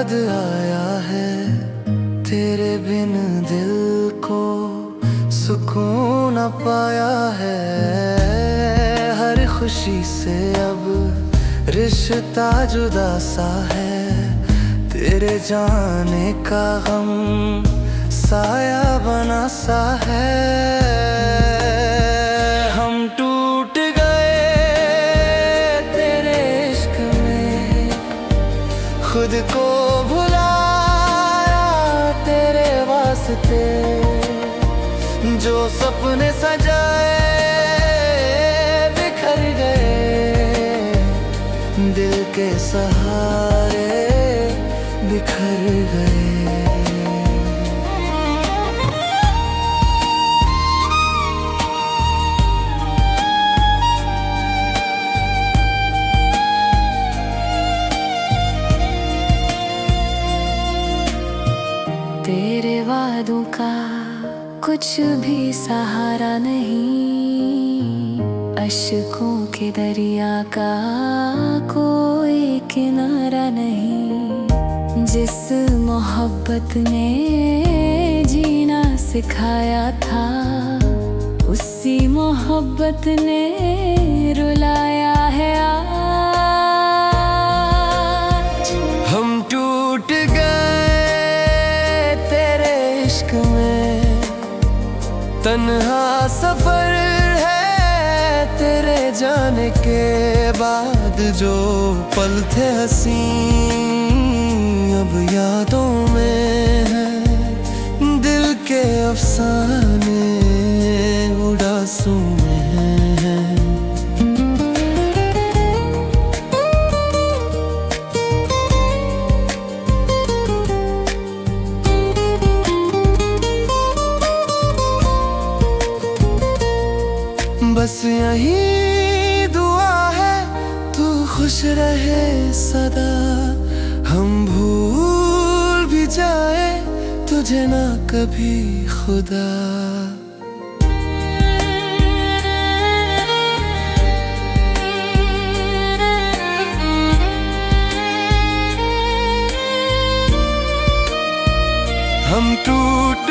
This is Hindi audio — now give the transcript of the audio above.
याद आया है, तेरे बिन दिल को सुकून न पाया है। हर खुशी से अब रिश्ता जुदा सा है, तेरे जाने का गम साया बना सा है। हम टूट गए तेरे इश्क में, खुद को भुलाया तेरे वास्ते। जो सपने सजाए बिखर गए, दिल के सहारे बिखर गए। तेरे वादों का कुछ भी सहारा नहीं, अश्कों के दरिया का कोई किनारा नहीं। जिस मोहब्बत ने जीना सिखाया था, उसी मोहब्बत ने रुलाया है आज। हम टूट गए तेरे इश्क में, तन्हा सफर है तेरे जाने के बाद। जो पल थे हंसी अब यादों में है, दिल के अफसाने उदासों में है। बस यही दुआ है तू खुश रहे सदा, हम भूल भी जाए तुझे ना कभी खुदा। हम टूट